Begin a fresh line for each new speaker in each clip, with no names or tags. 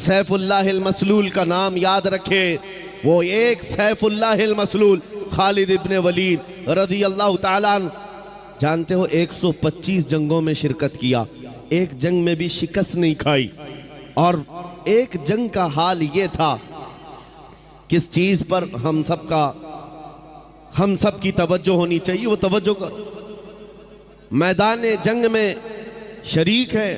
सैफुल्लाहिल मसलूल का नाम याद रखे। वो एक सैफुल्लाहिल मसलूल खालिद इब्ने वलीद रज़ी अल्लाह ताला अन्हु, जानते हो 125 जंगों में शिरकत किया, एक जंग में भी शिकस्त नहीं खाई। और एक जंग का हाल ये था, किस चीज पर हम सब की तवज्जो होनी चाहिए, वो तवज्जो का मैदान जंग में शरीक है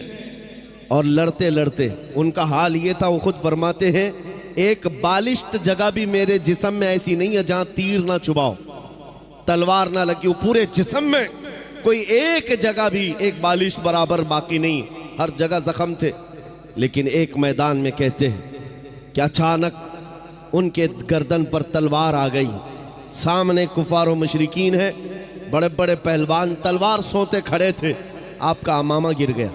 और लड़ते लड़ते उनका हाल ये था, वो खुद फरमाते हैं एक बालिश्त जगह भी मेरे जिस्म में ऐसी नहीं है जहां तीर ना चुभाओ, तलवार ना लगी हो, पूरे जिस्म में कोई एक जगह भी एक बालिश बराबर बाकी नहीं, हर जगह जख्म थे। लेकिन एक मैदान में कहते हैं कि अचानक उनके गर्दन पर तलवार आ गई, सामने कुफार व मुशरिकीन है, बड़े बड़े पहलवान तलवार सोते खड़े थे, आपका अमामा गिर गया,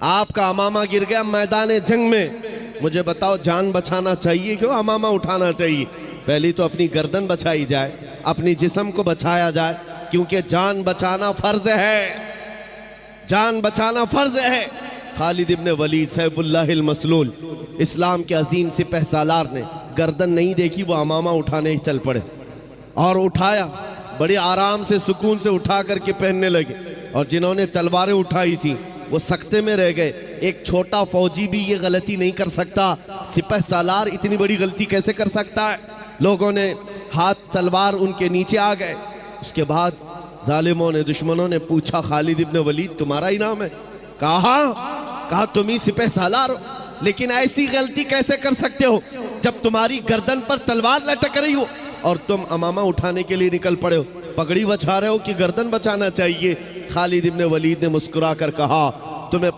आपका अमामा गिर गया मैदान जंग में। मुझे बताओ जान बचाना चाहिए क्यों अमामा उठाना चाहिए? पहली तो अपनी गर्दन बचाई जाए, अपनी जिस्म को बचाया जाए, क्योंकि जान बचाना फर्ज है, जान बचाना फर्ज है। खालिद इब्ने वलीद सैफुल्लाहिल मसलूल, इस्लाम के अजीम सिपह सालार ने गर्दन नहीं देखी, वो अमामा उठाने ही चल पड़े और उठाया, बड़े आराम से सुकून से उठा करके पहनने लगे। और जिन्होंने तलवारें उठाई थी वो सख्ते में रह गए। एक छोटा फौजी भी ये गलती नहीं कर सकता, सिपह सालार इतनी बड़ी गलती कैसे कर सकता है? लोगों ने हाथ तलवार उनके नीचे आ गए। उसके बाद जालिमों ने, दुश्मनों ने पूछा खालिद इब्ने वलीद तुम्हारा ही नाम है? कहा तुम ही सिपह सालार हो, लेकिन ऐसी गलती कैसे कर सकते हो जब तुम्हारी गर्दन पर तलवार लटक रही हो और तुम अमामा उठाने के लिए निकल पड़े हो, पगड़ी बचा रहे हो कि गर्दन बचाना चाहिए? खालिद इब्ने वलीद ने मुस्कुरा कर कहा तुम्हें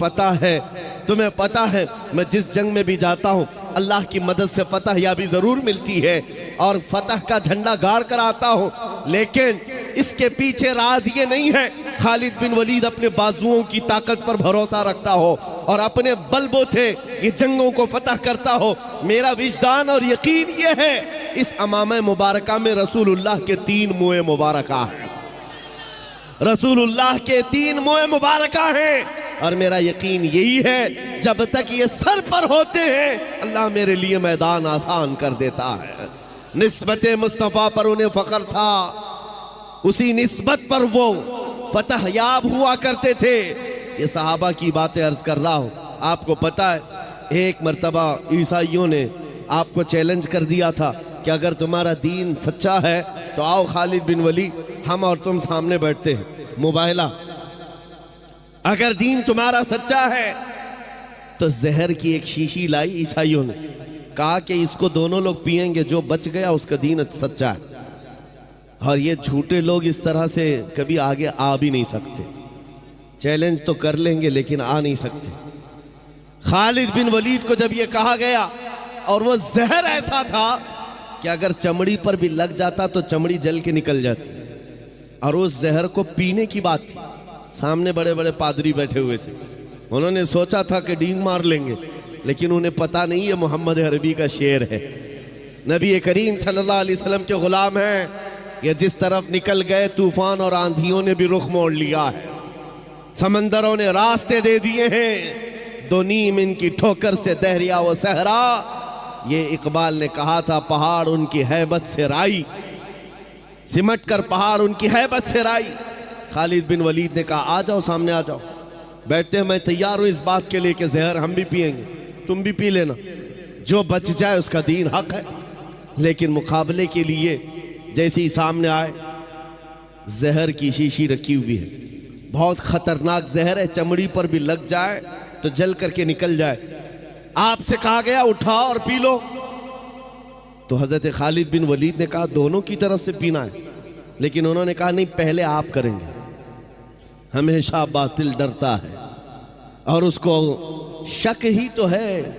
पता है मैं जिस जंग में भी जाता हूँ अल्लाह की मदद से फतह याबी जरूर मिलती है और फतह का झंडा गाड़ कर आता हूँ, लेकिन इसके पीछे राज ये नहीं है खालिद बिन वलीद अपने बाजुओं की ताकत पर भरोसा रखता हो और अपने बलबूते ये जंगों को फतह करता हो। मेरा विजदान और यकीन ये है इस अमामे मुबारका में रसूलुल्लाह के 3 मुँह मुबारका है, रसूलुल्लाह के 3 मुँह मुबारका हैं। और मेरा यकीन यही है जब तक ये सर पर होते हैं अल्लाह मेरे लिए मैदान आसान कर देता है। निस्बत मुस्तफ़ा पर उन्हें फख्र था, उसी निस्बत पर वो फतह याब हुआ करते थे। ये सहाबा की बातें अर्ज कर रहा हूँ। आपको पता है एक मर्तबा ईसाइयों ने आपको चैलेंज कर दिया था कि अगर तुम्हारा दीन सच्चा है तो आओ खालिद बिन वलीद, हम और तुम सामने बैठते हैं मुबाहिला। अगर दीन तुम्हारा सच्चा है तो जहर की एक शीशी लाई ईसाइयों ने, कहा कि इसको दोनों लोग पिएंगे, जो बच गया उसका दीन सच्चा है। और ये झूठे लोग इस तरह से कभी आगे आ भी नहीं सकते, चैलेंज तो कर लेंगे लेकिन आ नहीं सकते। खालिद बिन वलीद को जब ये कहा गया और वो जहर ऐसा था कि अगर चमड़ी पर भी लग जाता तो चमड़ी जल के निकल जाती, और उस जहर को पीने की बात थी। सामने बड़े बड़े पादरी बैठे हुए थे, उन्होंने सोचा था कि डींग मार लेंगे, लेकिन उन्हें पता नहीं है मोहम्मद अरबी का शेर है, नबी करीम सल्लल्लाहु अलैहि वसल्लम के गुलाम हैं। ये जिस तरफ निकल गए तूफान और आंधियों ने भी रुख मोड़ लिया है, समंदरों ने रास्ते दे दिए हैं, दो नीम इनकी ठोकर से दहरिया व सहरा। ये इकबाल ने कहा था पहाड़ उनकी हैबत से राई, सिमट कर पहाड़ उनकी हैबत से राई। खालिद बिन वलीद ने कहा आ जाओ, सामने आ जाओ, बैठते हैं, मैं तैयार हूं इस बात के लिए कि जहर हम भी पिएंगे, तुम भी पी लेना, जो बच जाए उसका दीन हक है। लेकिन मुकाबले के लिए जैसे ही सामने आए, जहर की शीशी रखी हुई है, बहुत खतरनाक जहर है, चमड़ी पर भी लग जाए तो जल करके निकल जाए। आपसे कहा गया उठाओ और पी लो। तो हजरत खालिद बिन वलीद ने कहा दोनों की तरफ से पीना है, लेकिन उन्होंने कहा नहीं, पहले आप करेंगे। हमेशा बातिल डरता है और उसको शक ही तो है,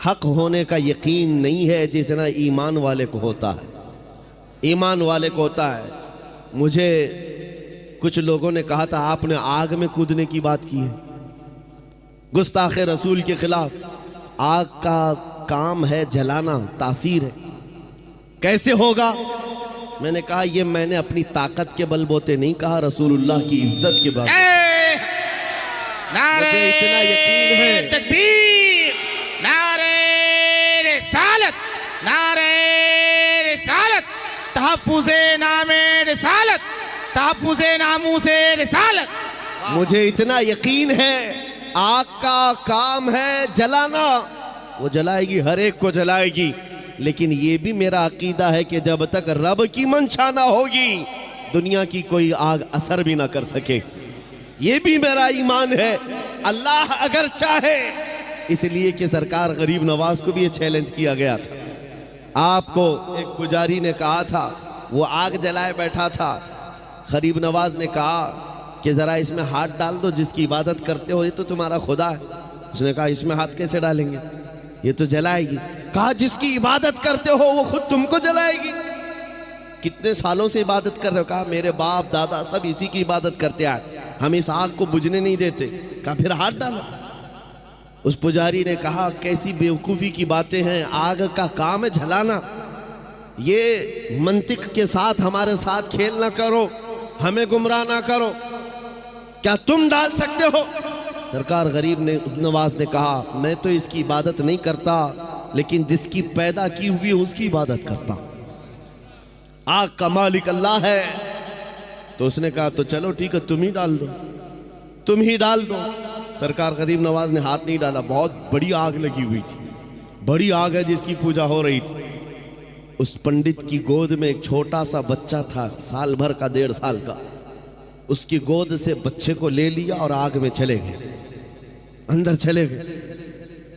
हक होने का यकीन नहीं है जितना ईमान वाले को होता है। ईमान वाले को होता है। मुझे कुछ लोगों ने कहा था आपने आग में कूदने की बात की है, गुस्ताखे रसूल के खिलाफ। आग का काम है जलाना, तासीर है, कैसे होगा? मैंने कहा ये मैंने अपनी ताकत के बलबूते नहीं कहा, रसूलुल्लाह की इज्जत के बाद। मुझे इतना यकीन है,
तकबीर, नारे नारे रिसालत, तहफ्फुज़े नामे रिसालत, तहफ्फुज़े नामूसे रिसालत।
मुझे इतना यकीन है आग का काम है जलाना, वो जलाएगी, हर एक को जलाएगी, लेकिन ये भी मेरा अकीदा है कि जब तक रब की मंशा ना होगी दुनिया की कोई आग असर भी ना कर सके। ये भी मेरा ईमान है, अल्लाह अगर चाहे। इसलिए कि सरकार गरीब नवाज को भी ये चैलेंज किया गया था। आपको एक पुजारी ने कहा था, वो आग जलाए बैठा था, गरीब नवाज ने कहा कि जरा इसमें हाथ डाल दो, जिसकी इबादत करते हो ये तो तुम्हारा खुदा है। उसने कहा इसमें हाथ कैसे डालेंगे, ये तो जलाएगी। कहा जिसकी इबादत करते हो वो खुद तुमको जलाएगी। कितने सालों से इबादत कर रहे हो? कहा मेरे बाप दादा सब इसी की इबादत करते आए, हम इस आग को बुझने नहीं देते। कहा फिर हाथ डालो। उस पुजारी ने कहा कैसी बेवकूफ़ी की बातें हैं, आग का काम है जलाना, ये मंतिक के साथ हमारे साथ खेल ना करो, हमें गुमराह ना करो, क्या तुम डाल सकते हो? सरकार गरीब नवाज ने कहा मैं तो इसकी इबादत नहीं करता, लेकिन जिसकी पैदा की हुई उसकी इबादत करता। आग का मालिक अल्लाह है। तो उसने कहा तो चलो ठीक है, तुम ही डाल दो, तुम ही डाल दो। सरकार गरीब नवाज ने हाथ नहीं डाला। बहुत बड़ी आग लगी हुई थी, बड़ी आग है जिसकी पूजा हो रही थी। उस पंडित की गोद में एक छोटा सा बच्चा था, साल भर का, 1.5 साल का। उसकी गोद से बच्चे को ले लिया और आग में चले गए, अंदर चले गए।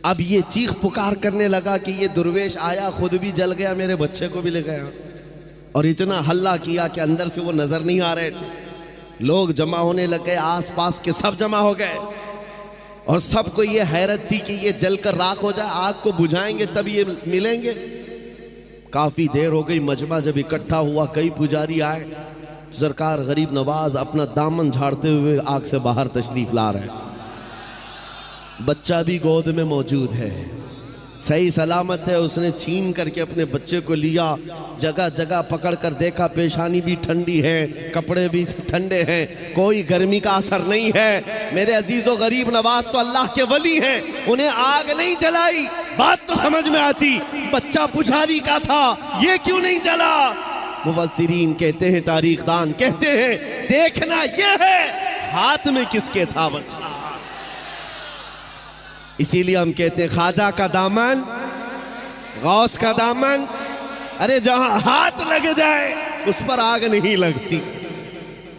अब ये चीख पुकार करने लगा कि ये दुर्वेश आया, खुद भी जल गया, मेरे बच्चे को भी ले गया। और इतना हल्ला किया कि अंदर से वो नजर नहीं आ रहे थे। लोग जमा होने लग गए, आसपास के सब जमा हो गए, और सबको ये हैरत थी कि ये जलकर राख हो जाए, आग को बुझाएंगे तब ये मिलेंगे। काफी देर हो गई, मजमा जब इकट्ठा हुआ, कई पुजारी आए। सरकार गरीब नवाज अपना दामन झाड़ते हुए आग से बाहर तशरीफ ला रहे हैं। बच्चा भी गोद में मौजूद है, सही सलामत है। उसने छीन करके अपने बच्चे को लिया, जगह जगह पकड़ कर देखा, पेशानी भी ठंडी है, कपड़े भी ठंडे हैं, कोई गर्मी का असर नहीं है। मेरे अजीजों, गरीब नवाज तो अल्लाह के वली हैं, उन्हें आग नहीं जलाई। बात तो समझ में आती, बच्चा पुजारी का था, ये क्यों नहीं जला? मुफस्सिरीन कहते हैं, तारीखदान कहते हैं, देखना यह है हाथ में किसके था बच्चा। इसीलिए हम कहते हैं ख्वाजा का दामन, गौस का दामन, अरे जहां हाथ लग जाए उस पर आग नहीं लगती।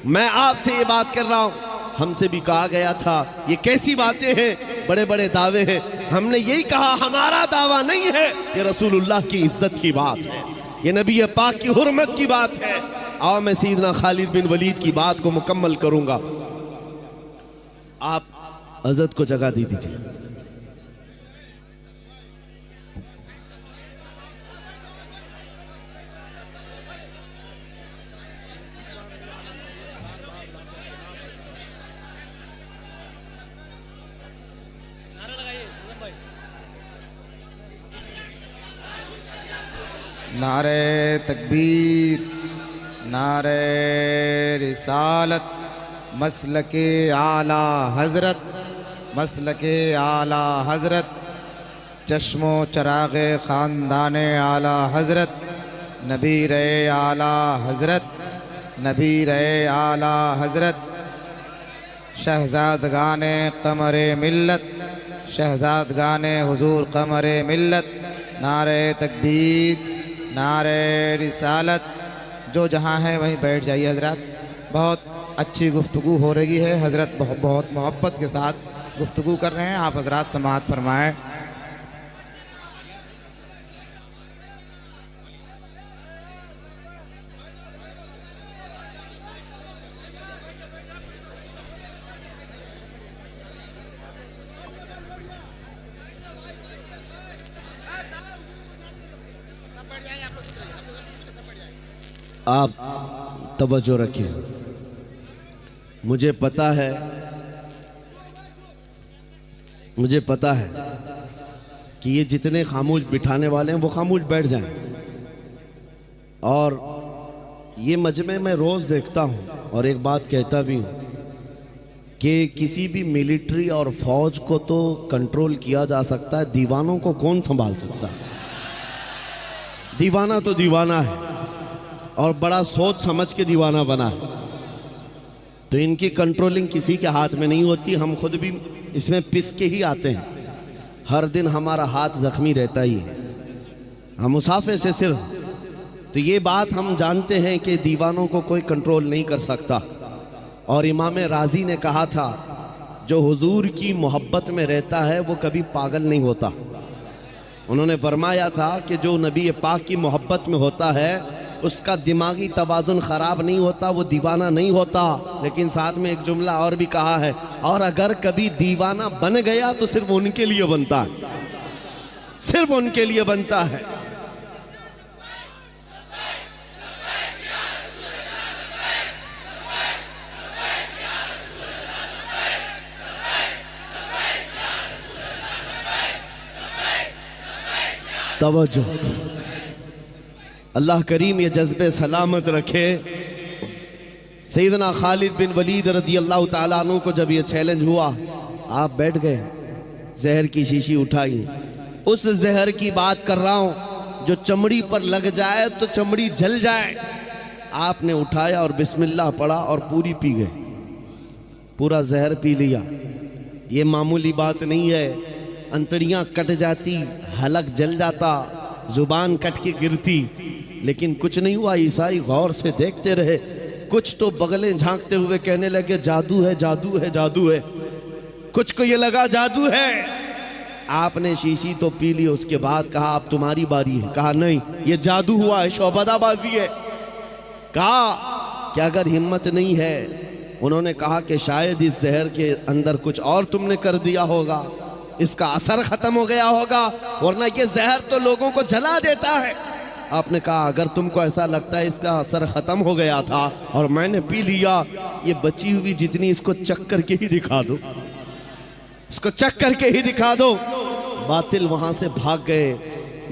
मैं आपसे ये बात कर रहा हूं, हमसे भी कहा गया था ये कैसी बातें हैं, बड़े बड़े दावे हैं। हमने यही कहा हमारा दावा नहीं है, ये रसूलुल्लाह की इज्जत की बात है, ये नबी पाक की हुर्मत की बात है। आओ मैं सैयदना खालिद बिन वलीद की बात को मुकम्मल करूंगा। आप हज़रत को जगह दे दीजिए।
नारे तकबीर, नारे रिसालत, मसलके आला हज़रत, मसलके आला हज़रत, चश्मो चराग़े ख़ानदाने आला हज़रत, नबीर आला हज़रत, नबीर आला हज़रत, शहज़ादगाने क़मरे मिल्लत, शहज़ादगाने हुज़ूर क़मरे मिल्लत। नारे तकबीर, नारे रिसालत। जो जहाँ है वहीं बैठ जाइए हज़रत। बहुत अच्छी गुफ्तगू हो रही है, हज़रत बहुत मोहब्बत के साथ गुफ्तगू कर रहे हैं, आप हज़रत समाअत फरमाएं।
आप तवज्जो रखिए। मुझे पता है कि ये जितने खामोश बिठाने वाले हैं वो खामोश बैठ जाएं। और ये मजमे मैं रोज़ देखता हूँ और एक बात कहता भी हूँ कि किसी भी मिलिट्री और फौज को तो कंट्रोल किया जा सकता है, दीवानों को कौन संभाल सकता है? दीवाना तो दीवाना है और बड़ा सोच समझ के दीवाना बना है, तो इनकी कंट्रोलिंग किसी के हाथ में नहीं होती। हम खुद भी इसमें पिस के ही आते हैं, हर दिन हमारा हाथ जख्मी रहता ही है, हम मुसाफे से सिर्फ। तो ये बात हम जानते हैं कि दीवानों को कोई कंट्रोल नहीं कर सकता। और इमाम राजी ने कहा था, जो हुजूर की मोहब्बत में रहता है वो कभी पागल नहीं होता। उन्होंने फरमाया था कि जो नबी पाक की मोहब्बत में होता है उसका दिमागी तवाज़ुन ख़राब नहीं होता, वो दीवाना नहीं होता। लेकिन साथ में एक जुमला और भी कहा है, और अगर कभी दीवाना बन गया तो सिर्फ उनके लिए बनता है, सिर्फ उनके लिए बनता है। तवज्जो, अल्लाह करीम ये जज्बे सलामत रखे। सैयदना खालिद बिन वलीद रदी अल्लाह ताला अन्हु को जब ये चैलेंज हुआ, आप बैठ गए, जहर की शीशी उठाई। उस जहर की बात कर रहा हूं जो चमड़ी पर लग जाए तो चमड़ी जल जाए। आपने उठाया और बिस्मिल्लाह पढ़ा और पूरी पी गए, पूरा जहर पी लिया। ये मामूली बात नहीं है, अंतड़ियां कट जाती, हलक जल जाता, जुबान कट के गिरती, लेकिन कुछ नहीं हुआ। ईसाई गौर से देखते रहे, कुछ तो बगलें झांकते हुए कहने लगे जादू है, जादू है, जादू है। कुछ को ये लगा जादू है। आपने शीशी तो पी ली, उसके बाद कहा अब तुम्हारी बारी है। कहा नहीं, ये जादू हुआ है, शौबदाबाजी है। कहा कि अगर हिम्मत नहीं है, उन्होंने कहा कि शायद इस जहर के अंदर कुछ और तुमने कर दिया होगा, इसका असर खत्म हो गया होगा, वरना ये जहर तो लोगों को जला देता है। आपने कहा अगर तुमको ऐसा लगता है इसका असर खत्म हो गया था और मैंने पी लिया, ये बची हुई जितनी इसको चख करके ही दिखा दो, इसको चख करके ही दिखा दो। बातिल वहां से भाग गए।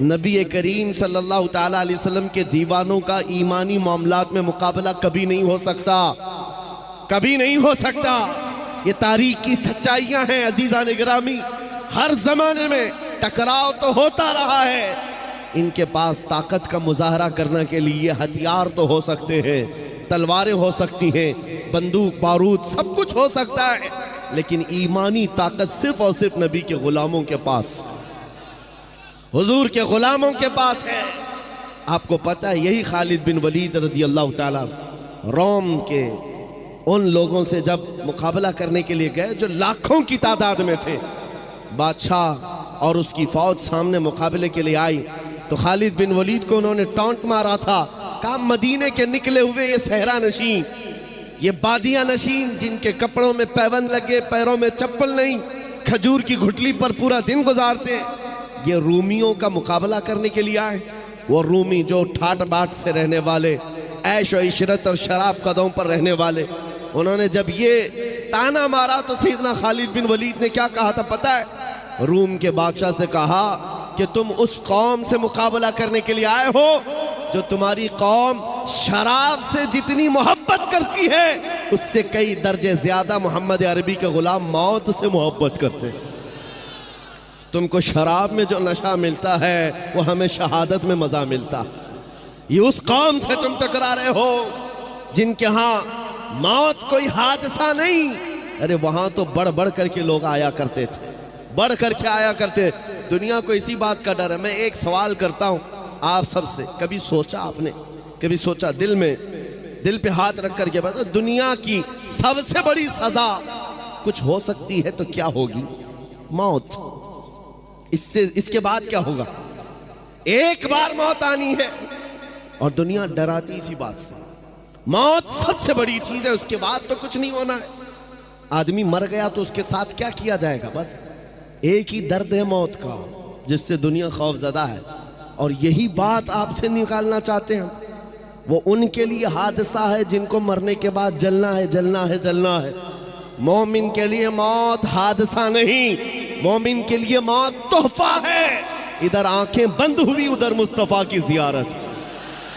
नबी करीम सल्लल्लाहु ताला अलैहि वसल्लम के दीवानों का ईमानी मामलात में मुकाबला कभी नहीं हो सकता, कभी नहीं हो सकता। ये तारीख की सच्चाइयां हैं अजीज़ान गिरामी। हर जमाने में टकराव तो होता रहा है। इनके पास ताकत का मुजाहरा करने के लिए हथियार तो हो सकते हैं, तलवारें हो सकती हैं, बंदूक बारूद सब कुछ हो सकता है, लेकिन ईमानी ताकत सिर्फ और सिर्फ नबी के गुलामों के पास, हुजूर के गुलामों के पास है। आपको पता है, यही खालिद बिन वलीद रज़ी अल्लाह ताला रोम के उन लोगों से जब मुकाबला करने के लिए गए जो लाखों की तादाद में थे, बादशाह और उसकी फौज सामने मुकाबले के लिए आई, तो खालिद बिन वलीद को उन्होंने टॉन्ट मारा था। कहा मदीने के निकले हुए ये सहरा नशीन, ये बादिया नशीन, जिनके कपड़ों में पैबंद लगे, पैरों में चप्पल नहीं, खजूर की घुटली पर पूरा दिन गुजारते, ये रूमियों का मुकाबला करने के लिए आए। वो रूमी जो ठाट बाट से रहने वाले, ऐश और इशरत और शराब कदमों पर रहने वाले, उन्होंने जब ये ताना मारा तो सैयदना खालिद बिन वलीद ने क्या कहा था पता है? रूम के बादशाह से कहा कि तुम उस कौम से मुकाबला करने के लिए आए हो जो तुम्हारी कौम शराब से जितनी मोहब्बत करती है उससे कई दर्जे ज्यादा मोहम्मद अरबी के गुलाम मौत से मोहब्बत करते हैं। तुमको शराब में जो नशा मिलता है वो हमें शहादत में मजा मिलता है। ये उस कौम से तुम टकरा रहे हो जिनके यहाँ मौत कोई हादसा नहीं, अरे वहां तो बढ़ बढ़ करके लोग आया करते थे, बढ़ करके आया करते। दुनिया को इसी बात का डर है। मैं एक सवाल करता हूं आप सबसे, कभी सोचा आपने, कभी सोचा दिल में, दिल पे हाथ रख करके बताओ, दुनिया की सबसे बड़ी सजा कुछ हो सकती है तो क्या होगी? मौत। इससे इसके बाद क्या होगा? एक बार मौत आनी है और दुनिया डराती इसी बात से। मौत सबसे बड़ी चीज है, उसके बाद तो कुछ नहीं होना है। आदमी मर गया तो उसके साथ क्या किया जाएगा? बस एक ही दर्द है मौत का जिससे दुनिया खौफजदा है। और यही बात आपसे निकालना चाहते हैं। वो उनके लिए हादसा है जिनको मरने के बाद जलना है, जलना है, जलना है। मोमिन के लिए मौत हादसा नहीं, मोमिन के लिए मौत तोहफा है। इधर आंखें बंद हुई, उधर मुस्तफा की जियारत।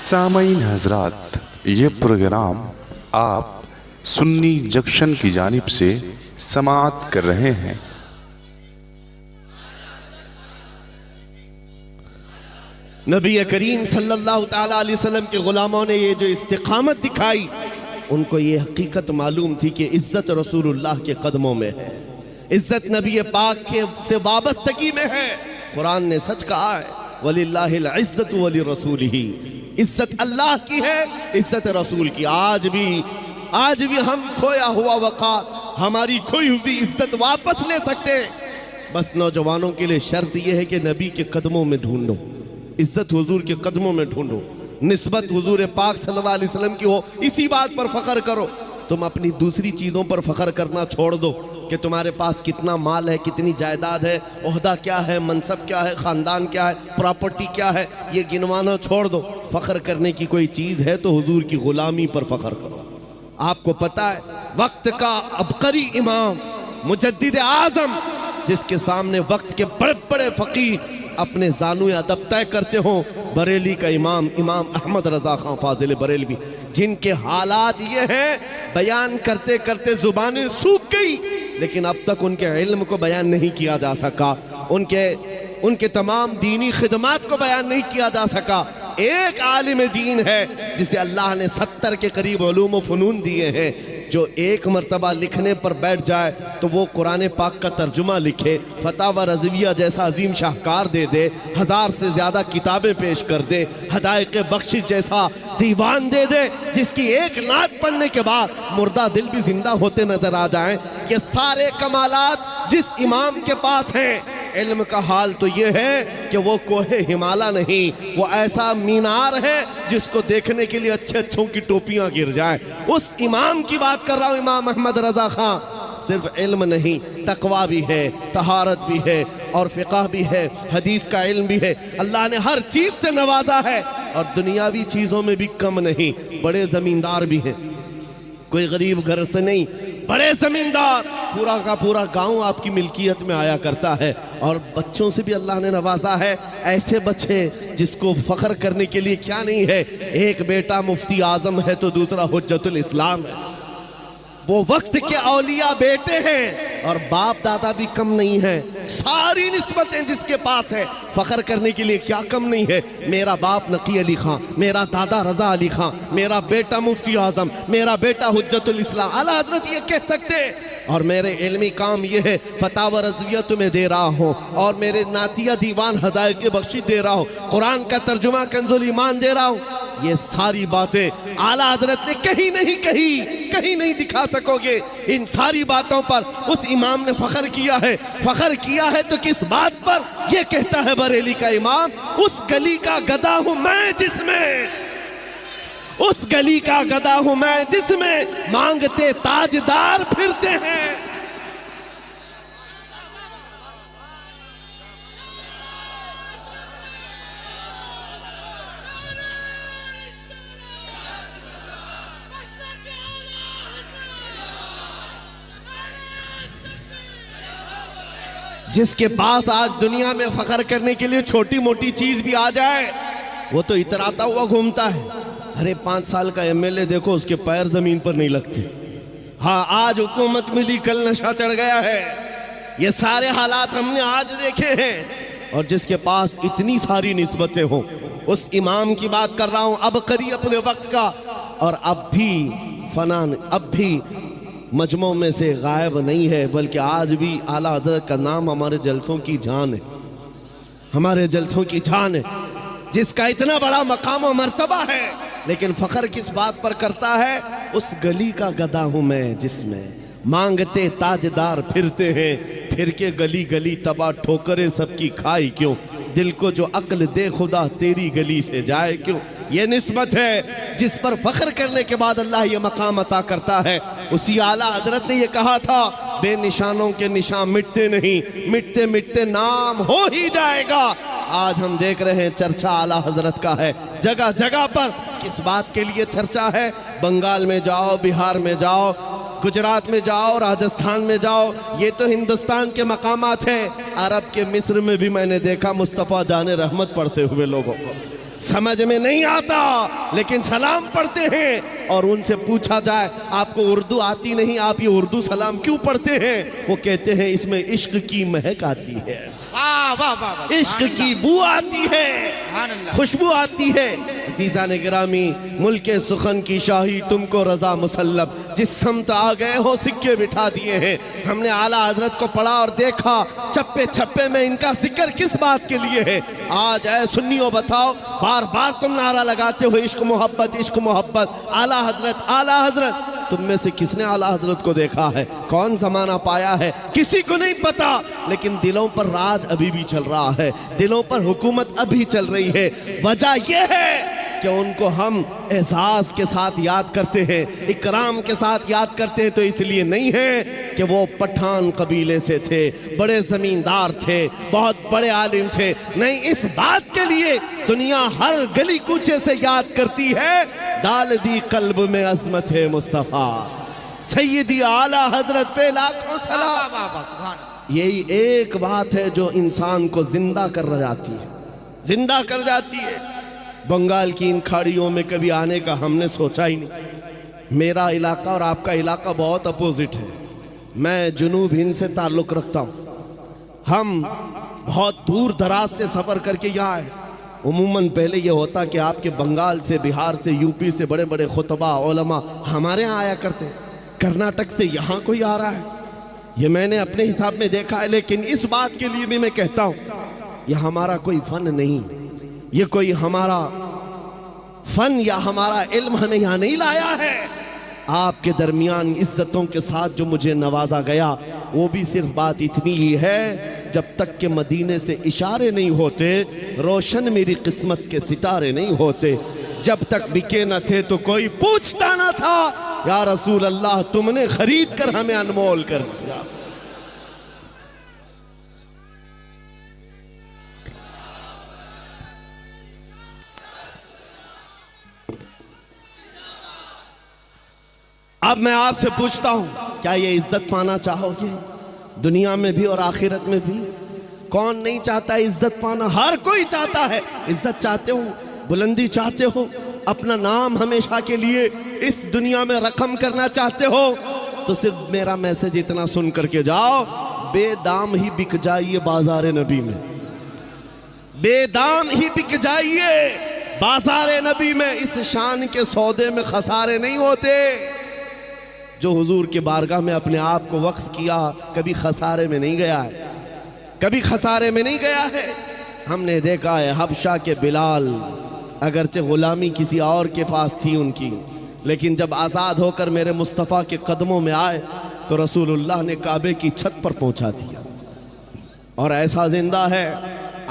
सामईन हजरात, ये प्रोग्राम आप सुन्नी जंक्शन की जानिब से समाअत कर रहे हैं।
नबी करीम सल्लल्लाहु ताला अलैहि वसल्लम के ग़ुलामों ने ये जो इस्तिक़ामत दिखाई, उनको ये हकीकत मालूम थी कि इज़्ज़त रसूलुल्लाह के कदमों में है, इज़्ज़त नबी पाक के से वाबस्तगी में है। कुरान ने सच कहा है, वलिल्लाहिल इज़्ज़तु वली रसूलिही, इज़्ज़त अल्लाह की है, इज़्ज़त रसूल की। आज भी हम खोया हुआ वक़ार, हमारी खोई हुई इज़्ज़त वापस ले सकते हैं। बस नौजवानों के लिए शर्त यह है कि नबी के कदमों में ढूंढो, इज़्ज़त हुजूर के कदमों में ढूंढो, निस्बत हुजूर पाक सल्लल्लाहु अलैहि वसल्लम की हो, इसी बात पर फ़ख्र करो। तुम अपनी दूसरी चीज़ों पर फ़ख्र करना छोड़ दो कि तुम्हारे पास कितना माल है, कितनी जायदाद है, ओहदा क्या है, मनसब क्या है, ख़ानदान क्या है, प्रॉपर्टी क्या है, ये गिनवाना छोड़ दो। फ़ख्र करने की कोई चीज़ है तो हुजूर की ग़ुलामी पर फ़ख्र करो। आपको पता है वक्त का अबकरी इमाम मुजद्दिद आज़म, जिसके सामने वक्त के बड़े बड़े फ़कीह अपने ज़ानु अदब तय करते हों, बरेली का इमाम अहमद रज़ा खां फाजिल बरेलवी, जिनके हालात ये हैं बयान करते करते ज़ुबानें सूख गई, लेकिन अब तक उनके इल्म को बयान नहीं किया जा सका, उनके तमाम दीनी खिदमात को बयान नहीं किया जा सका। एक आलिम दीन है जिसे अल्लाह ने 70 के करीब उलूम व फ़नून दिए हैं, जो एक मरतबा लिखने पर बैठ जाए तो वो कुरान पाक का तर्जुमा लिखे, फतावा रज़विया जैसा अजीम शाहकार दे दे, 1000 से ज़्यादा किताबें पेश कर दे, हदायक़ बख्शिश जैसा दीवान दे दे, जिसकी एक नात पढ़ने के बाद मुर्दा दिल भी जिंदा होते नजर आ जाएं। ये सारे कमालात जिस इमाम के पास हैं, इल्म का हाल तो ये है कि वो कोहे हिमालय नहीं, वो ऐसा मीनार है जिसको देखने के लिए अच्छे अच्छों की टोपियां गिर जाएं। उस इमाम की बात कर रहा हूँ, इमाम अहमद रज़ा खां। सिर्फ इल्म नहीं, तकवा भी है, तहारत भी है, और फ़िक़ह भी है, हदीस का इल्म भी है। अल्लाह ने हर चीज़ से नवाजा है, और दुनियावी चीज़ों में भी कम नहीं। बड़े ज़मींदार भी हैं, कोई गरीब घर से नहीं, बड़े ज़मींदार, पूरा का पूरा गांव आपकी मिल्कियत में आया करता है। और बच्चों से भी अल्लाह ने नवाजा है, ऐसे बच्चे जिसको फ़ख्र करने के लिए क्या नहीं है। एक बेटा मुफ्ती आज़म है तो दूसरा हुज्जतुल इस्लाम है। वो वक्त के औलिया बेटे हैं, और बाप दादा भी कम नहीं है। सारी निस्बतें जिसके पास है, फ़ख्र करने के लिए क्या कम नहीं है। मेरा बाप नकी अली खां, मेरा दादा रज़ा अली खां, मेरा बेटा मुफ्ती आज़म, मेरा बेटा हुज्जतुल इस्लाम। आला हज़रत ये कह सकते, और मेरे इल्मी काम ये है, फतावा रज़विया तुम्हें दे रहा हूँ, और मेरे नातिया दीवान हदायत बख्शिश दे रहा हूँ, कुरान का तर्जुमा कंजुल ईमान दे रहा हूँ। ये सारी बातें आला हज़रत ने कहीं नहीं दिखा सकोगे। इन सारी बातों पर उस इमाम ने फ़ख्र किया है। फ़ख्र किया है तो किस बात पर? ये कहता है बरेली का इमाम, उस गली का गदा हूँ मैं जिसमें, उस गली का गदा हूँ मैं जिसमें मांगते ताजदार फिरते हैं। जिसके पास आज दुनिया में फ़ख्र करने के लिए छोटी मोटी चीज भी आ जाए, वो तो इतराता हुआ घूमता है। अरे 5 साल का एमएलए देखो, उसके पैर जमीन पर नहीं लगते। हाँ, आज हुकूमत मिली, कल नशा चढ़ गया है। ये सारे हालात हमने आज देखे हैं। और जिसके पास इतनी सारी निस्बतें हों, उस इमाम की बात कर रहा हूं, अब करी अपने वक्त का, और अब भी फनान, अब भी मजमों में से गायब नहीं है, बल्कि आज भी आला हज़रत का नाम हमारे जलसों की जान है, हमारे जलसों की जान है। जिसका इतना बड़ा मकाम और मर्तबा है, लेकिन फ़ख्र किस बात पर करता है? उस गली का गदा हूँ मैं जिसमें मांगते ताजदार फिरते हैं, फिर के गली गली तबाह ठोकरे सबकी खाई क्यों, दिल को जो अक्ल दे खुदा तेरी गली से जाए क्यों। ये निस्बत है जिस पर फ़ख्र करने के बाद अल्लाह ये मकाम अता करता है। उसी आला हज़रत ने ये कहा था, बेनिशानों के निशान मिटते नहीं, मिटते मिटते नाम हो ही जाएगा। आज हम देख रहे हैं चर्चा आला हज़रत का है, जगह जगह पर। किस बात के लिए चर्चा है? बंगाल में जाओ, बिहार में जाओ, गुजरात में जाओ, राजस्थान में जाओ, ये तो हिंदुस्तान के मकामात हैं। अरब के मिस्र में भी मैंने देखा मुस्तफ़ा जाने रहमत पढ़ते हुए लोगों को। समझ में नहीं आता, लेकिन सलाम पढ़ते हैं। और उनसे पूछा जाए, आपको उर्दू आती नहीं, आप ये उर्दू सलाम क्यों पढ़ते हैं? वो कहते हैं इसमें इश्क की महक आती है।
वाह वाह वाह,
इश्क की बू आती है, खुशबू आती है। अज़ीज़ान गिरामी, मुल्के सुखन की शाही तुमको रजा मुसल्लम, जिस समत आ गए हो सिक्के बिठा दिए हैं। हमने आला हजरत को पढ़ा और देखा, चप्पे छप्पे में इनका जिक्र किस बात के लिए है। आज ऐ सुन्नियों बताओ, बार बार तुम नारा लगाते हो इश्क मोहब्बत, इश्क मोहब्बत, आला हजरत, आला हजरत। तुम में से किसने आला हजरत को देखा है? कौन जमाना पाया है? किसी को नहीं पता। लेकिन दिलों पर राज अभी भी चल रहा है, दिलों पर हुकूमत अभी चल रही है। वजह यह है कि उनको हम एहसास के साथ याद करते हैं, इकराम के साथ याद करते हैं, तो इसलिए नहीं है कि वो पठान कबीले से थे, बड़े जमींदार थे, बहुत बड़े आलिम थे। नहीं, इस बात के लिए दुनिया हर गली कूचे से याद करती है, डाल दी कल्ब में अजमत है मुस्तफा, सैयदी आला हजरत पे लाखों सलाम। यही एक बात है जो इंसान को जिंदा कर जाती है, जिंदा कर जाती है। बंगाल की इन खाड़ियों में कभी आने का हमने सोचा ही नहीं। मेरा इलाका और आपका इलाका बहुत अपोजिट है। मैं जुनूब हिंद से ताल्लुक़ रखता हूँ। हम बहुत दूर दराज से सफ़र करके यहाँ आए। उमूमन पहले ये होता कि आपके बंगाल से, बिहार से, यूपी से बड़े बड़े खुतबा उलमा हमारे यहाँ आया करते। कर्नाटक से यहाँ कोई आ रहा है, ये मैंने अपने हिसाब में देखा है। लेकिन इस बात के लिए भी मैं कहता हूँ, यह हमारा कोई फ़न नहीं, ये कोई हमारा फन या हमारा इल्म हमें यहाँ नहीं लाया है। आपके दरमियान इज्जतों के साथ जो मुझे नवाजा गया, वो भी सिर्फ बात इतनी ही है, जब तक के मदीने से इशारे नहीं होते, रोशन मेरी किस्मत के सितारे नहीं होते। जब तक बिके न थे तो कोई पूछता न था, या रसूल अल्लाह तुमने खरीद कर हमें अनमोल कर दिया। अब मैं आपसे पूछता हूं, क्या ये इज्जत पाना चाहोगे? दुनिया में भी और आखिरत में भी। कौन नहीं चाहता इज्जत पाना? हर कोई चाहता है। इज्जत चाहते हो, बुलंदी चाहते हो, अपना नाम हमेशा के लिए इस दुनिया में रकम करना चाहते हो, तो सिर्फ मेरा मैसेज इतना सुन करके जाओ, बेदाम ही बिक जाइए बाजार नबी में, बेदाम ही बिक जाइए बाजार नबी में। इस शान के सौदे में खसारे नहीं होते। जो हुजूर के बारगाह में अपने आप को वक्फ किया, कभी खसारे में नहीं गया है, कभी खसारे में नहीं गया है। हमने देखा है हबशा के बिलाल, अगरचे गुलामी किसी और के पास थी उनकी, लेकिन जब आज़ाद होकर मेरे मुस्तफ़ा के कदमों में आए तो रसूलुल्लाह ने काबे की छत पर पहुंचा दिया। और ऐसा जिंदा है,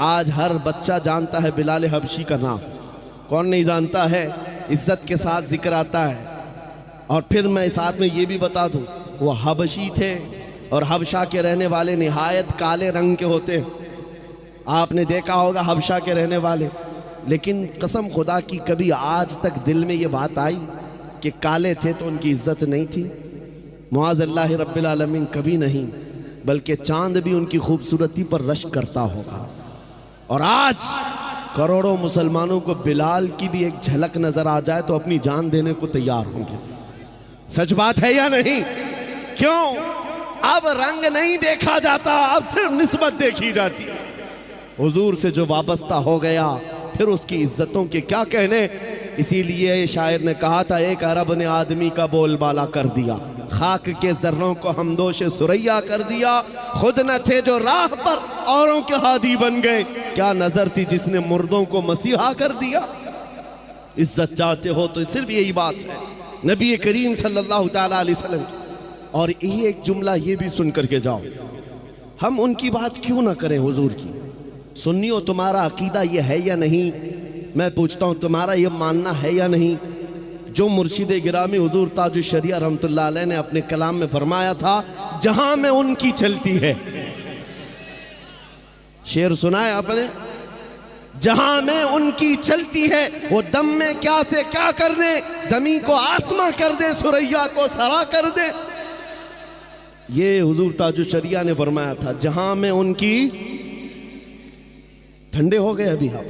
आज हर बच्चा जानता है बिलाल हबशी का नाम। कौन नहीं जानता है? इज्जत के साथ जिक्र आता है। और फिर मैं साथ में ये भी बता दूं, वो हबशी थे और हबशा के रहने वाले निहायत काले रंग के होते हैं। आपने देखा होगा हबशा के रहने वाले। लेकिन कसम खुदा की कभी आज तक दिल में ये बात आई कि काले थे तो उनकी इज्जत नहीं थी? मुआज़ल्लाह रब्बिल आलमीन, कभी नहीं। बल्कि चांद भी उनकी खूबसूरती पर रश्क करता होगा। और आज करोड़ों मुसलमानों को बिलाल की भी एक झलक नजर आ जाए तो अपनी जान देने को तैयार होंगे। सच बात है या नहीं? क्यों? अब रंग नहीं देखा जाता, अब सिर्फ निस्बत देखी जाती है। हुजूर से जो वाबस्ता हो गया, फिर उसकी इज्जतों के क्या कहने। इसीलिए शायर ने कहा था, एक अरब ने आदमी का बोलबाला कर दिया, खाक के जर्रों को हमदोश सुरैया कर दिया। खुद न थे जो राह पर औरों के हादी बन गए, क्या नजर थी जिसने मुर्दों को मसीहा कर दिया। इज्जत चाहते हो तो सिर्फ यही बात है नबी करीम सल्लल्लाहु ताला अलैहि वसल्लम की। और एक जुमला ये भी सुन करके जाओ, हम उनकी बात क्यों ना करें हुजूर की। सुन्नियों, तुम्हारा अकीदा ये है या नहीं? मैं पूछता हूँ, तुम्हारा ये मानना है या नहीं? जो मुर्शिद गिरामी हुजूर ताजुल शरिया रहमतुल्लाह अलैह ने अपने कलाम में फरमाया था, जहां में उनकी चलती है। शेर सुना है आपने? जहां में उनकी चलती है, वो दम में क्या से क्या कर दे, जमीन को आसमां कर दे, सुरैया को सरा कर दे। ये हुजूर ताजुल शरिया ने फरमाया था, जहां में उनकी। ठंडे हो गए अभी आप?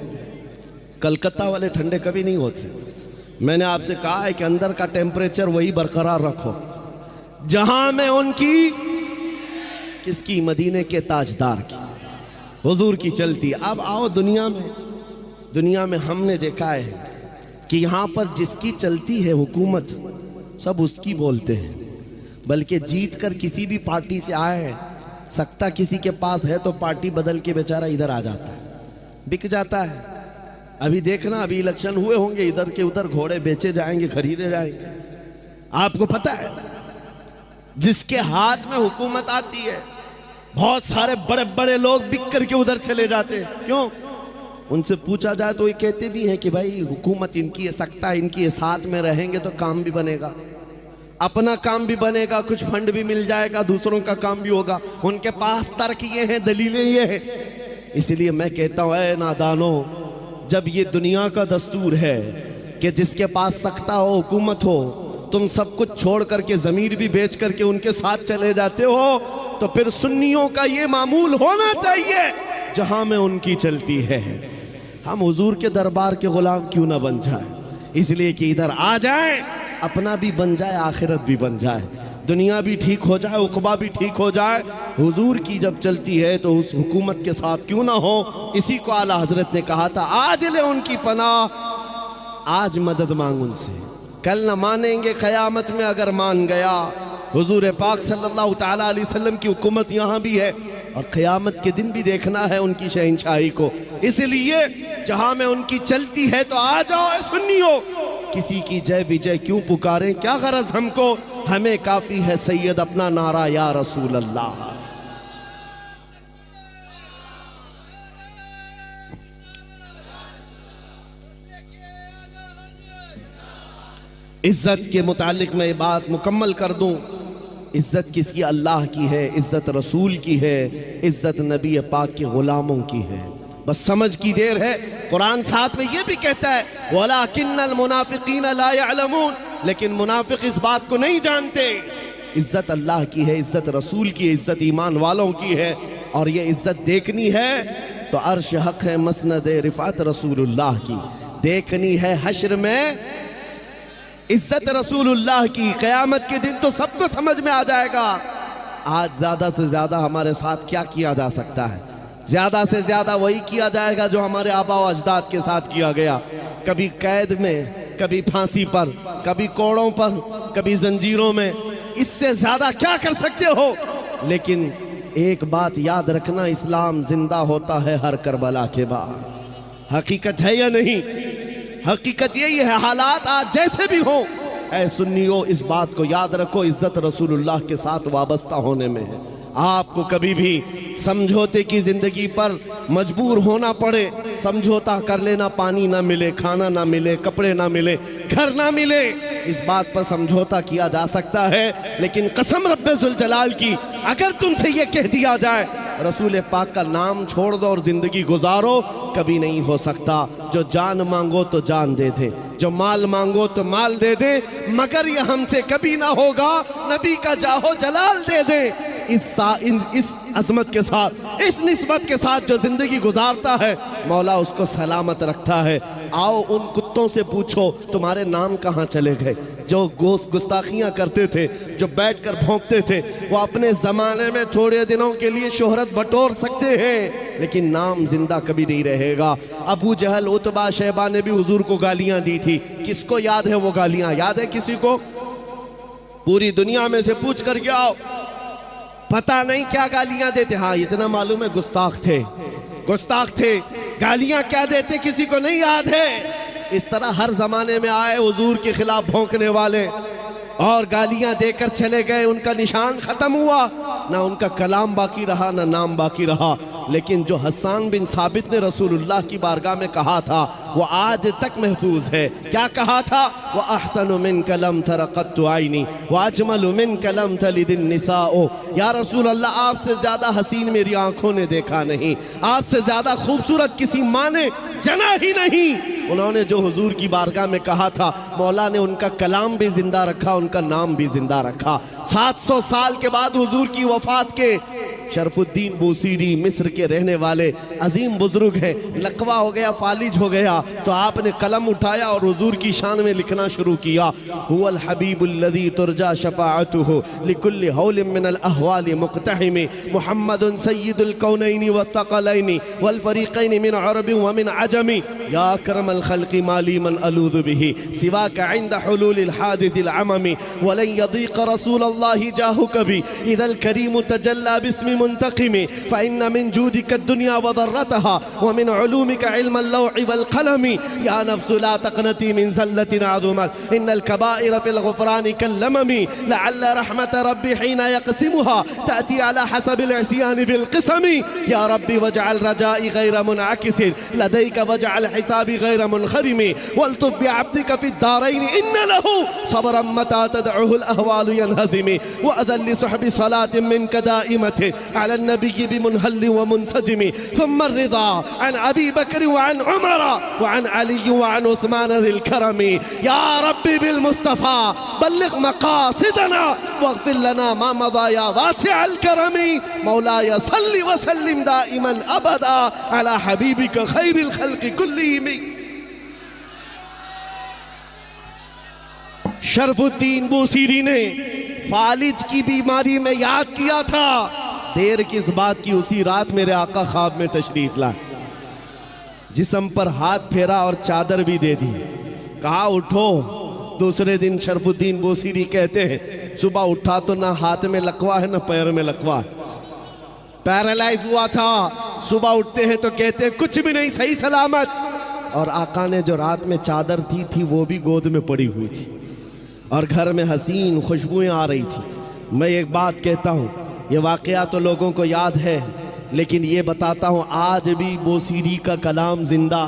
कलकत्ता वाले ठंडे कभी नहीं होते। मैंने आपसे कहा है कि अंदर का टेम्परेचर वही बरकरार रखो। जहां में उनकी, किसकी? मदीने के ताजदार की। हुजूर की चलती। अब आओ दुनिया में हमने देखा है कि यहाँ पर जिसकी चलती है हुकूमत, सब उसकी बोलते हैं, बल्कि जीत कर किसी भी पार्टी से आए, सत्ता किसी के पास है तो पार्टी बदल के बेचारा इधर आ जाता है, बिक जाता है। अभी देखना, अभी इलेक्शन हुए होंगे, इधर के उधर घोड़े बेचे जाएंगे, खरीदे जाएंगे। आपको पता है जिसके हाथ में हुकूमत आती है, बहुत सारे बड़े बड़े लोग बिक करके उधर चले जाते हैं। क्यों? उनसे पूछा जाए तो ये कहते भी हैं कि भाई हुकूमत इनकी है, सत्ता इनकी है, साथ में रहेंगे तो काम भी बनेगा, अपना काम भी बनेगा, कुछ फंड भी मिल जाएगा, दूसरों का काम भी होगा। उनके पास तर्क ये हैं, दलीलें ये हैं। इसलिए मैं कहता हूँ, ऐ नादानो, जब ये दुनिया का दस्तूर है कि जिसके पास सत्ता हो, हुकूमत हो, तुम सब कुछ छोड़ करके ज़मीर भी बेच करके उनके साथ चले जाते हो, तो फिर सुन्नियों का ये मामूल होना चाहिए जहां में उनकी चलती है। हम हुजूर के दरबार के गुलाम क्यों ना बन जाए, इसलिए कि इधर आ जाए, अपना भी बन जाए, आखिरत भी बन जाए, दुनिया भी ठीक हो जाए, उक़बा भी ठीक हो जाए। हुजूर की जब चलती है तो उस हुकूमत के साथ क्यों ना हो। इसी को आला हजरत ने कहा था, आज ले उनकी पनाह, आज मदद मांग उनसे, कल न मानेंगे क़यामत में अगर मान गया। हुजूर पाक सल्लल्लाहु ताला अलैहि वसल्लम की हुकूमत यहाँ भी है और क़यामत के दिन भी देखना है उनकी शहंशाही को। इसलिए जहाँ में उनकी चलती है तो आ जाओ सुन्नियों, किसी की जय विजय क्यों पुकारें, क्या गरज हमको, हमें काफ़ी है सैयद अपना नारा या रसूल अल्लाह। इज्जत के मुतालिक मैं बात मुकम्मल कर दूं, इज्जत किसकी? अल्लाह की है, इज्जत रसूल की है, इज्जत नबी पाक के गुलामों की है। बस समझ की देर है। कुरान साथ में ये भी कहता है, वलाकिन्नल मुनाफिकीन ला यअलमून, लेकिन मुनाफिक इस बात को नहीं जानते। इज्जत अल्लाह की है, इज्जत रसूल की है, इज्जत ईमान वालों की है। और ये इज्जत देखनी है तो अर्श हक है, मसनद रिफात रसूलुल्लाह की देखनी है। हश्र में इज्जत रसूलुल्लाह की, क़यामत के दिन तो सबको समझ में आ जाएगा। आज ज़्यादा से ज़्यादा हमारे साथ क्या किया जा सकता है? ज़्यादा से ज़्यादा वही किया जाएगा जो हमारे आबा व अजदाद के साथ किया गया, कभी कैद में, कभी फांसी पर, कभी कोड़ों पर, कभी जंजीरों में। इससे ज़्यादा क्या कर सकते हो? लेकिन एक बात याद रखना, इस्लाम जिंदा होता है हर करबला के बाद। हकीकत है या नहीं? हकीकत यही है। हालात आज जैसे भी हो, ऐ सुन्नियों, इस बात को याद रखो, इज्जत रसूलुल्लाह के साथ वाबस्ता होने में है। आपको कभी भी समझौते की ज़िंदगी पर मजबूर होना पड़े, समझौता कर लेना, पानी ना मिले, खाना ना मिले, कपड़े ना मिले, घर ना मिले, इस बात पर समझौता किया जा सकता है। लेकिन कसम रब्बे जुल जलाल की, अगर तुमसे ये कह दिया जाए रसूल पाक का नाम छोड़ दो और ज़िंदगी गुजारो, कभी नहीं हो सकता। जो जान मांगो तो जान दे दे, जो माल मांगो तो माल दे दे, मगर ये हमसे कभी ना होगा, नबी का जाहो जलाल दे दे। इस अजमत के साथ, इस निस्बत के साथ जो ज़िंदगी गुजारता है, मौला उसको सलामत रखता है। आओ उन कुत्तों से पूछो तुम्हारे नाम कहाँ चले गए, जो गुस्ताखियाँ करते थे, जो बैठकर भौंकते थे। वो अपने ज़माने में थोड़े दिनों के लिए शोहरत बटोर सकते हैं, लेकिन नाम जिंदा कभी नहीं रहेगा। अबू जहल, उतबा, शैबा ने भी हुजूर को गालियाँ दी थी। किसको याद है वो गालियाँ? याद है किसी को? पूरी दुनिया में से पूछ कर क्या आओ, पता नहीं क्या गालियां देते। हाँ, इतना मालूम है गुस्ताख थे, गुस्ताख थे। गालियां क्या देते किसी को नहीं याद है। इस तरह हर जमाने में आए हुजूर के खिलाफ भौंकने वाले और गालियां देकर चले गए, उनका निशान खत्म हुआ, ना उनका कलाम बाकी रहा, ना नाम बाकी रहा। लेकिन जो हसन बिन साबित ने रसूलुल्लाह की बारगाह में कहा था, वो आज तक महफूज है। क्या कहा था? व अहसनु मिन कलम तरक़त्तु आइनी व अजमलु मिन कलम तलिदिन निसाओ। या रसूल अल्लाह, आपसे ज़्यादा हसीन मेरी आंखों ने देखा नहीं, आपसे ज़्यादा खूबसूरत किसी माँ ने जना ही नहीं। उन्होंने जो हुजूर की बारगाह में कहा था, मौला ने उनका कलाम भी जिंदा रखा, उनका नाम भी जिंदा रखा। 700 साल के बाद हुजूर की वफात के शरफुद्दीन बूसीरी मिस्र के रहने वाले अजीम बुजुर्ग हैं। लकवा हो गया, फालिज हो गया, तो आपने कलम उठाया और हुजूर की शान में लिखना शुरू किया। हुवल हबीबुल्लज़ी तुरजा शफ़ाअतुहु लिकुल्लि हौलिन मिनल अहवालि मुक़तहिम मुहम्मदुन सय्यिदुल कौनैनि वस्सक़लैनि वल फ़रीक़ैनि मिन अरबिन व मिन अजमी या अकरमल ख़ल्क़ि माली मन अलूज़ु बिही सिवाका इंद हुलूलिल हादिसिल अममी वलन यदीक़ रसूलल्लाहि जाहु कभी इदल करीम तजल्ला बिस्मि मुंतक़िमी फ़इन्न मिन जूदिका दुनिया व दर्रतहा व मिन उलूमिका इल्मल लौहि वल क़लमी या नफ्सु ला तक़नती मिन ज़ल्लतिन अज़ुमत इन्नल कबाइर फ़िल ग़ुफ़रानि कल्लममी लअल्ल रहमत रब्बी हीना यक़सिमुहा तअती अला हसबिल इस्यानि फ़िल क़िसमी या रब्बी वजअल रजाई गैर मुनअकिसिन लदैका वजअल हिसाबी गैर मुनख़रिमी वल्तुफ़ बिअब्दिका फ़िद दारैन इन्न लहू सब्रन मता तदउहुल अहवालु यनहज़िमी व अज़ल लिसुहबि सलातिन मिनका दाइमतिन अला नबी बिमुनहल्लिन व मुनसजिमी थुम्मा रिज़ा अन अबी बकर व अन उमर व अन अली व अन उस्मान ज़िल करमी या रब्बी बिल मुस्तफ़ा बल्लिग़ मक़ासिदना वग़फ़िर लना मा मज़ा या वासिअल करमी मौलाय सल्लि व सल्लिम दाइमन अबदा अला हबीबिका खैरिल खल्क़ि कुल्लिहिम। शरफुद्दीन बूसीरी ने फालिज की बीमारी में याद किया था। देर किस बात की, उसी रात मेरे आका ख्वाब में तशरीफ लाए, जिस्म पर हाथ फेरा और चादर भी दे दी, कहा उठो। दूसरे दिन शरफुद्दीन बूसीरी कहते हैं सुबह उठा तो ना हाथ में लकवा है ना पैर में लकवा है, पैरालाइज हुआ था। सुबह उठते हैं तो कहते हैं कुछ भी नहीं, सही सलामत। और आका ने जो रात में चादर दी थी वो भी गोद में पड़ी हुई थी और घर में हसीन खुशबुएं आ रही थी। मैं एक बात कहता हूँ, ये वाक़या तो लोगों को याद है, लेकिन ये बताता हूँ आज भी बूसीरी का कलाम जिंदा।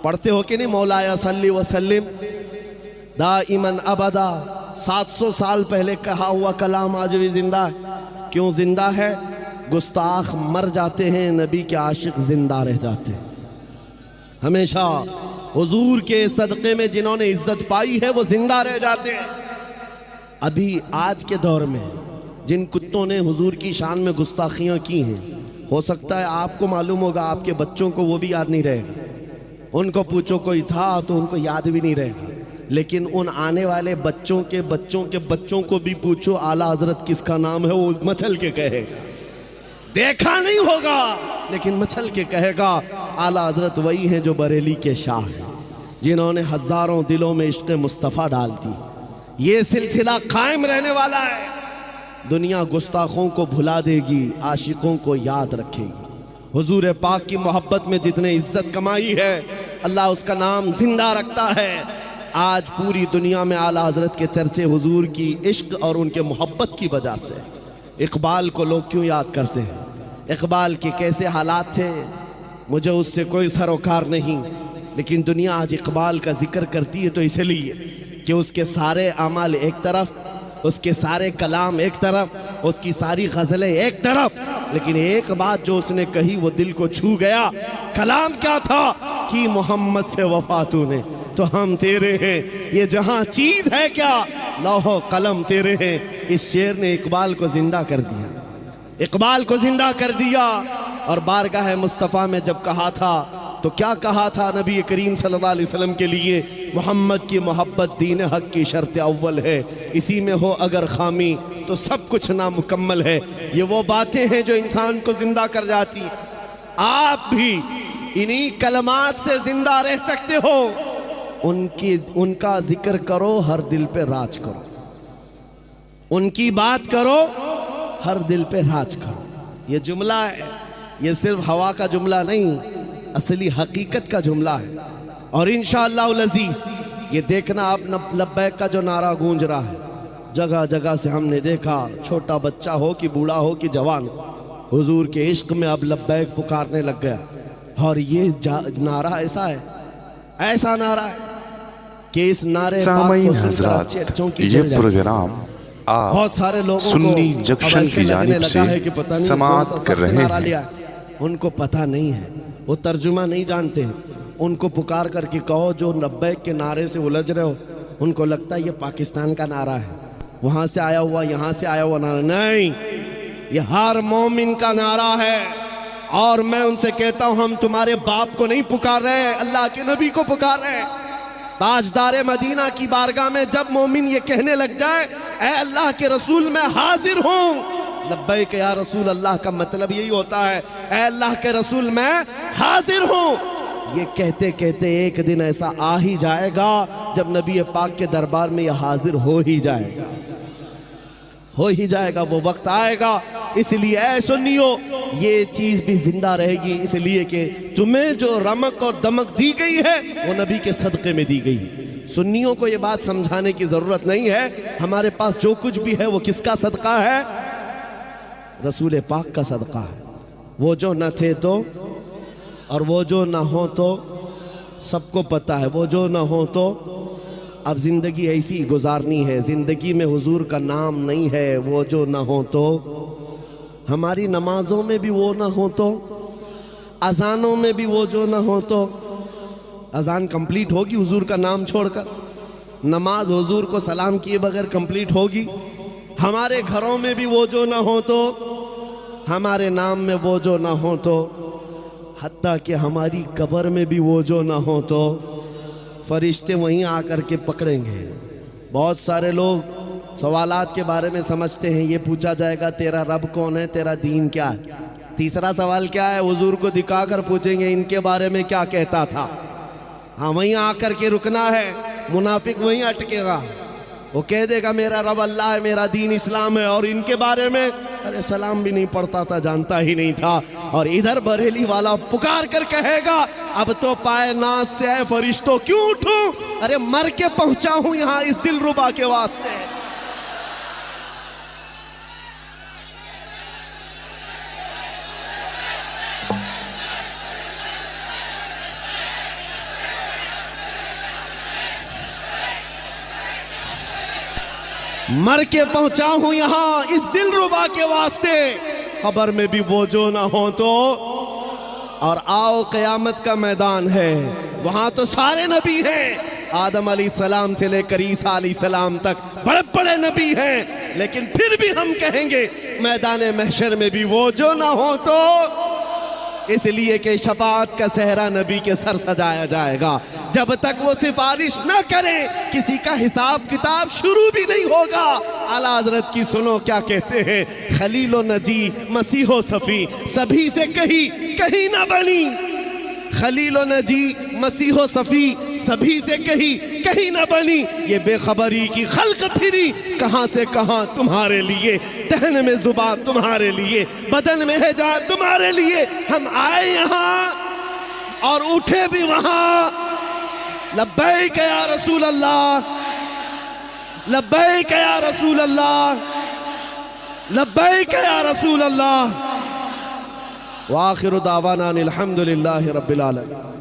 पढ़ते हो कि नहीं, मौलाया सल्ली व सल्लिम दाइमन अबदा। 700 साल पहले कहा हुआ कलाम आज भी जिंदा है। क्यों जिंदा है? गुस्ताख मर जाते हैं, नबी के आशिक जिंदा रह जाते हैं। हमेशा हुजूर के सदक़े में जिन्होंने इज्जत पाई है वो जिंदा रह जाते हैं। अभी आज के दौर में जिन कुत्तों ने हुजूर की शान में गुस्ताखियाँ की हैं, हो सकता है आपको मालूम होगा, आपके बच्चों को वो भी याद नहीं रहेगा। उनको पूछो कोई था तो उनको याद भी नहीं रहेगा, लेकिन उन आने वाले बच्चों के बच्चों के बच्चों को भी पूछो आला हजरत किसका नाम है, वो मचल के कहेगा। देखा नहीं होगा लेकिन मचल के कहेगा आला हजरत वही हैं जो बरेली के शाह हैं, जिन्होंने हजारों दिलों में इश्क़ मुस्तफ़ा डाल दी। ये सिलसिला कायम रहने वाला है। दुनिया गुस्ताखों को भुला देगी, आशिकों को याद रखेगी। हुजूर पाक की मोहब्बत में जितने इज्जत कमाई है, अल्लाह उसका नाम जिंदा रखता है। आज पूरी दुनिया में आला हजरत के चर्चे हुजूर की इश्क और उनके मोहब्बत की वजह से। इकबाल को लोग क्यों याद करते हैं? इकबाल के कैसे हालात थे, मुझे उससे कोई सरोकार नहीं, लेकिन दुनिया आज इकबाल का जिक्र करती है तो इसलिए कि उसके सारे अमाल एक तरफ, उसके सारे कलाम एक तरफ, उसकी सारी गज़लें एक तरफ, लेकिन एक बात जो उसने कही वो दिल को छू गया। कलाम क्या था कि मोहम्मद से वफा तूने तो हम तेरे हैं, ये जहां चीज है क्या लौहो कलम तेरे हैं। इस शेर ने इकबाल को जिंदा कर दिया, इकबाल को जिंदा कर दिया। और बारगाह मुस्तफ़ा में जब कहा था तो क्या कहा था नबी करीम सल्लल्लाहु अलैहि वसल्लम के लिए? मोहम्मद की मोहब्बत दीन हक की शर्त अव्वल है, इसी में हो अगर खामी तो सब कुछ नामुकम्मल है। ये वो बातें हैं जो इंसान को जिंदा कर जाती हैं। आप भी इन्हीं कलमात से जिंदा रह सकते हो। उनका जिक्र करो, हर दिल पे राज करो, उनकी बात करो, हर दिल पे राज करो। ये जुमला है, ये सिर्फ हवा का जुमला नहीं, असली हकीकत का जुमला है। और इंशाअल्लाह अज़ीज़ ये देखना आप लब्बैक का जो नारा गूंज रहा है, जगह जगह से हमने देखा, छोटा बच्चा हो कि बूढ़ा हो कि जवान, हुजूर के इश्क में अब लब्बैक पुकारने लग गया। और ये नारा ऐसा है, ऐसा नारा है कि इस नारे
सामईन हज़रात, ये प्रोग्राम आप
बहुत सारे लोगों
सुन्नी जंक्शन की जानिब से समाअत कर रहे हैं।
उनको पता नहीं है, वो तर्जुमा नहीं जानते हैं। उनको पुकार करके कहो जो लब्बैक के नारे से उलझ रहे हो, उनको लगता है ये पाकिस्तान का नारा है, वहां से आया हुआ, यहां से आया हुआ नारा नहीं, ये हर मोमिन का नारा है। और मैं उनसे कहता हूं हम तुम्हारे बाप को नहीं पुकार रहे, अल्लाह के नबी को पुकार रहे। ताजदार मदीना की बारगाह में जब मोमिन ये कहने लग जाए ऐ अल्लाह के रसूल मैं हाजिर हूं, लब्बैक या रसूल अल्लाह का मतलब यही होता है ऐ अल्लाह के रसूल मैं हाजिर हूं। ये कहते कहते एक दिन ऐसा आ ही जाएगा जब नबी पाक के दरबार में यह हाजिर हो ही जाएगा, हो ही जाएगा, वो वक्त आएगा। इसलिए ऐ सुन्नियो ये चीज भी जिंदा रहेगी, इसलिए कि तुम्हें जो रमक और दमक दी गई है वो नबी के सदक़े में दी गई। सुन्नियों को ये बात समझाने की जरूरत नहीं है, हमारे पास जो कुछ भी है वो किसका सदका है? रसूल पाक का सदका है। वो जो न थे तो और वो जो ना हो तो सबको पता है, वो जो ना हो तो अब ज़िंदगी ऐसी गुजारनी है, ज़िंदगी में हुजूर का नाम नहीं है, वो जो ना हो तो हमारी नमाजों में भी वो ना हो तो, अजानों में भी वो जो ना हो तो, अजान कंप्लीट होगी हुजूर का नाम छोड़कर, नमाज हुजूर को सलाम किए बगैर कंप्लीट होगी। हमारे घरों में भी वो जो ना हो तो, हमारे नाम में वो जो ना हो तो, हत्ता कि हमारी कब्र में भी वो जो ना हो तो फरिश्ते वहीं आकर के पकड़ेंगे। बहुत सारे लोग सवालात के बारे में समझते हैं, ये पूछा जाएगा तेरा रब कौन है, तेरा दीन क्या है। तीसरा सवाल क्या है, हुजूर को दिखाकर पूछेंगे इनके बारे में क्या कहता था। हाँ वहीं आकर के रुकना है, मुनाफिक वहीं अटकेगा, वो कह देगा मेरा रब अल्लाह है, मेरा दीन इस्लाम है, और इनके बारे में अरे सलाम भी नहीं पढ़ता था, जानता ही नहीं था। और इधर बरेली वाला पुकार कर कहेगा अब तो पाए नाज से आए फरिश्तों क्यों उठूं, अरे मर के पहुंचा हूं यहां इस दिलरुबा के वास्ते। मर के पहुंचा हूं यहां इस दिलरुबा के वास्ते, कब्र में भी वो जो ना हो तो। और आओ क़यामत का मैदान है, वहां तो सारे नबी हैं, आदम अलैहिस्सलाम से लेकर ईसा अलैहिस्सलाम तक बड़े बड़े नबी हैं, लेकिन फिर भी हम कहेंगे मैदान महशर में भी वो जो ना हो तो, इसलिए कि शफाअत का सहरा नबी के सर सजाया जाएगा। जब तक वो सिफारिश न करें किसी का हिसाब किताब शुरू भी नहीं होगा। आला हज़रत की सुनो क्या कहते हैं, खलीलो नजी मसीहो सफ़ी सभी से कहीं ना बनी, खलीलो नजी मसीहो सफ़ी सभी से कहीं ना बनी, ये बेखबरी की खल्क फिरी कहां से कहां तुम्हारे लिए, दहन में जुबान तुम्हारे लिए, बदन में है जान तुम्हारे लिए। हम आए यहां और उठे भी वहां, लब्बैक या रसूल अल्लाह, लब्बैक या रसूल अल्लाह, लब्बैक या रसूल अल्लाह। व आखिरु दावाना अनिल हम्दुलिल्लाहि रब्बिल आलमीन।